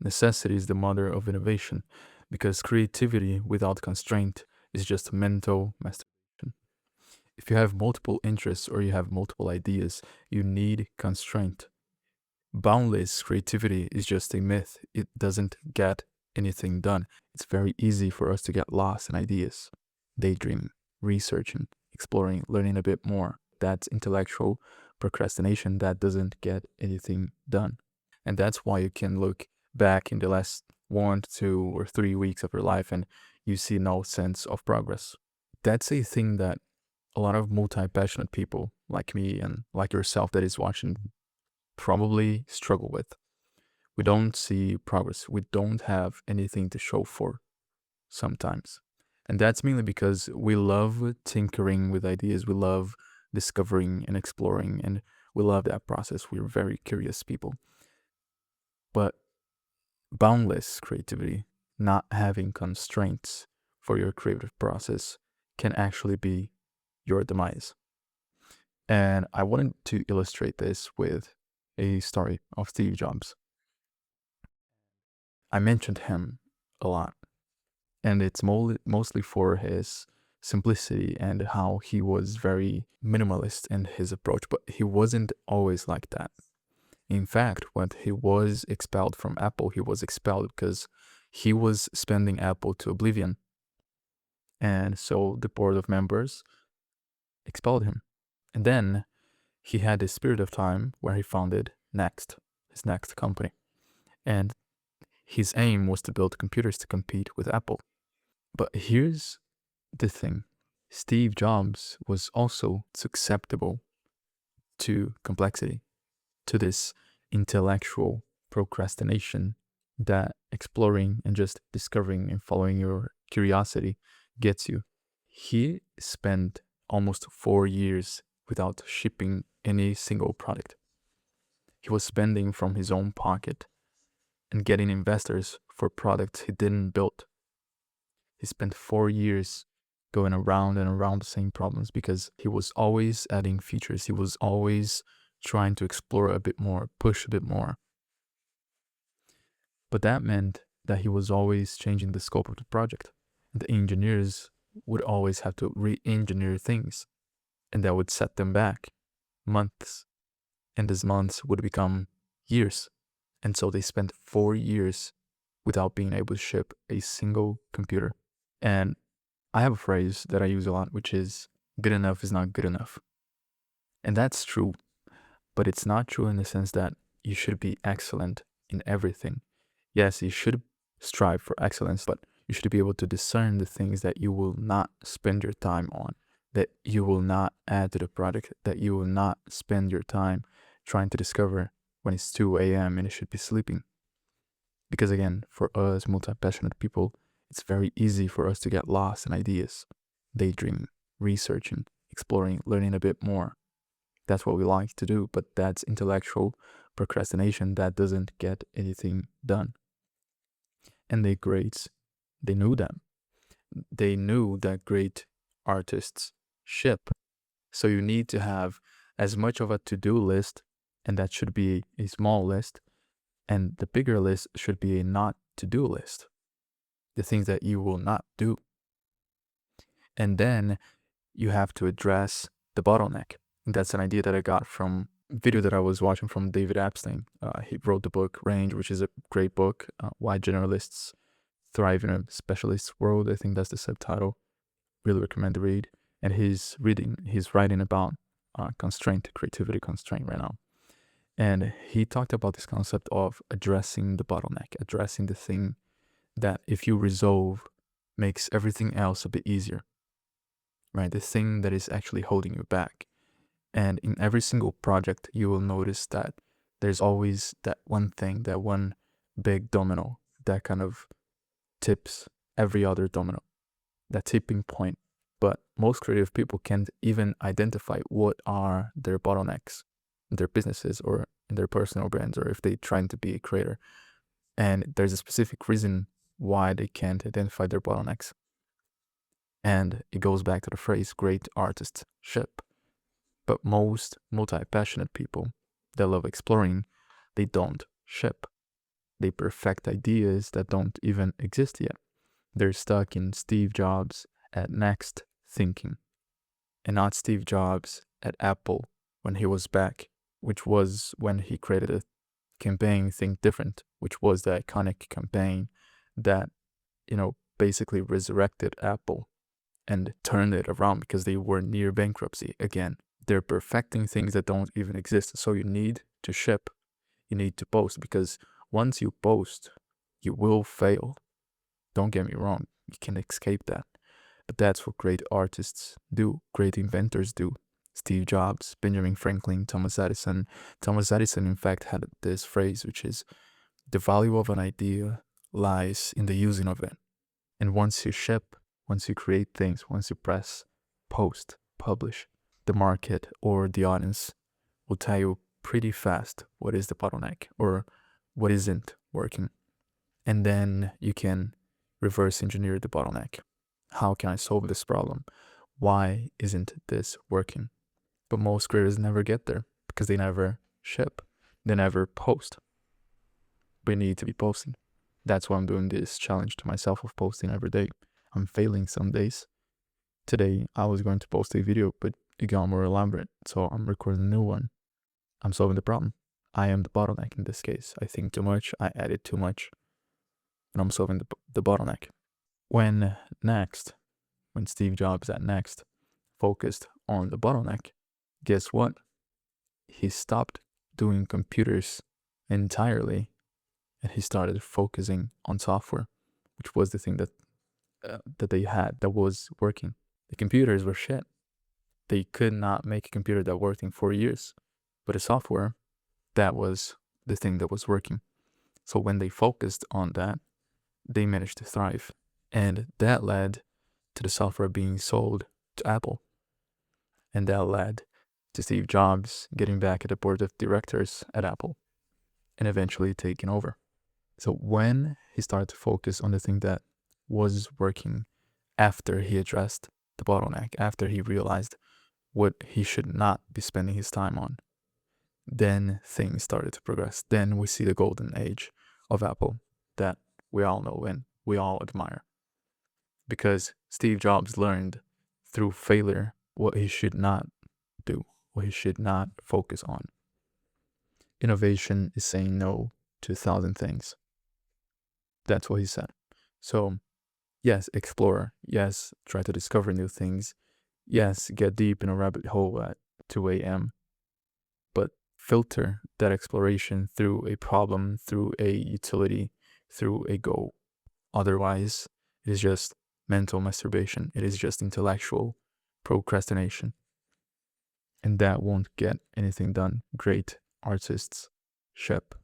necessity is the mother of innovation, because creativity without constraint is just mental masturbation. If you have multiple interests or you have multiple ideas, you need constraint. Boundless creativity is just a myth. It doesn't get anything done. It's very easy for us to get lost in ideas, daydreaming, researching, exploring, learning a bit more. That's intellectual procrastination that doesn't get anything done. And that's why you can look back in the last 1, 2, or 3 weeks of your life and you see no sense of progress. That's a thing that a lot of multi-passionate people like me and like yourself that is watching probably struggle with. We don't see progress. We don't have anything to show for sometimes. And that's mainly because we love tinkering with ideas. We love discovering and exploring, and we love that process. We're very curious people. But boundless creativity, not having constraints for your creative process, can actually be your demise. And I wanted to illustrate this with a story of Steve Jobs. I mentioned him a lot, and it's mostly for his simplicity and how he was very minimalist in his approach, but he wasn't always like that. In fact, when he was expelled from Apple, he was expelled because he was spending Apple to oblivion. And so the board of members expelled him. And then he had this period of time where he founded Next, his next company. And his aim was to build computers to compete with Apple. But here's the thing. Steve Jobs was also susceptible to complexity, to this intellectual procrastination that exploring and just discovering and following your curiosity gets you. He spent almost 4 years without shipping any single product. He was spending from his own pocket and getting investors for products he didn't build. He spent 4 years going around and around the same problems because he was always adding features. He was always trying to explore a bit more, push a bit more. But that meant that he was always changing the scope of the project. The engineers would always have to re-engineer things, and that would set them back months. And these months would become years. And so they spent 4 years without being able to ship a single computer. And I have a phrase that I use a lot, which is good enough is not good enough. And that's true, but it's not true in the sense that you should be excellent in everything. Yes, you should strive for excellence, but you should be able to discern the things that you will not spend your time on, that you will not add to the product, that you will not spend your time trying to discover when it's 2 a.m. and you should be sleeping. Because again, for us multi-passionate people, it's very easy for us to get lost in ideas, daydreaming, researching, exploring, learning a bit more. That's what we like to do, but that's intellectual procrastination that doesn't get anything done. And the greats, they knew that. They knew that great artists ship. So you need to have as much of a to-do list, and that should be a small list, and the bigger list should be a not to-do list, the things that you will not do. And then you have to address the bottleneck. That's an idea that I got from a video that I was watching from David Epstein. He wrote the book Range, which is a great book, Why Generalists Thrive in a Specialist World. I think that's the subtitle. Really recommend to read. And he's writing about constraint, creativity constraint right now. And he talked about this concept of addressing the bottleneck, addressing the thing that if you resolve makes everything else a bit easier, right? The thing that is actually holding you back. And in every single project, you will notice that there's always that one thing, that one big domino that kind of tips every other domino, that tipping point. But most creative people can't even identify what are their bottlenecks in their businesses or in their personal brands, or if they're trying to be a creator. And there's a specific reason why they can't identify their bottlenecks. And it goes back to the phrase, great artists ship. But most multi-passionate people that love exploring, they don't ship. They perfect ideas that don't even exist yet. They're stuck in Steve Jobs at Next thinking, and not Steve Jobs at Apple when he was back, which was when he created a campaign, Think Different, which was the iconic campaign that, basically resurrected Apple and turned it around because they were near bankruptcy again. They're perfecting things that don't even exist. So you need to ship, you need to post, because once you post, you will fail. Don't get me wrong, you can escape that. But that's what great artists do, great inventors do. Steve Jobs, Benjamin Franklin, Thomas Edison. Thomas Edison, in fact, had this phrase, which is, the value of an idea lies in the using of it. And once you ship, once you create things, once you press, post, publish, the market or the audience will tell you pretty fast what is the bottleneck or what isn't working. And then you can reverse engineer the bottleneck. How can I solve this problem? Why isn't this working? But most creators never get there because they never ship. They never post. We need to be posting. That's why I'm doing this challenge to myself of posting every day. I'm failing some days. Today, I was going to post a video, but it got more elaborate, so I'm recording a new one. I'm solving the problem. I am the bottleneck in this case. I think too much, I edit too much, and I'm solving the bottleneck. When Steve Jobs at Next focused on the bottleneck, guess what? He stopped doing computers entirely, and he started focusing on software, which was the thing that they had that was working. The computers were shit. They could not make a computer that worked in 4 years, but the software, that was the thing that was working. So when they focused on that, they managed to thrive. And that led to the software being sold to Apple. And that led to Steve Jobs getting back at the board of directors at Apple and eventually taking over. So when he started to focus on the thing that was working after he addressed the bottleneck, after he realized what he should not be spending his time on, then things started to progress. Then we see the golden age of Apple that we all know and we all admire. Because Steve Jobs learned through failure what he should not do, what he should not focus on. Innovation is saying no to 1,000 things. That's what he said. So, yes, explore. Yes, try to discover new things. Yes, get deep in a rabbit hole at 2 a.m. But filter that exploration through a problem, through a utility, through a goal. Otherwise, it is just mental masturbation. It is just intellectual procrastination. And that won't get anything done. Great artists ship.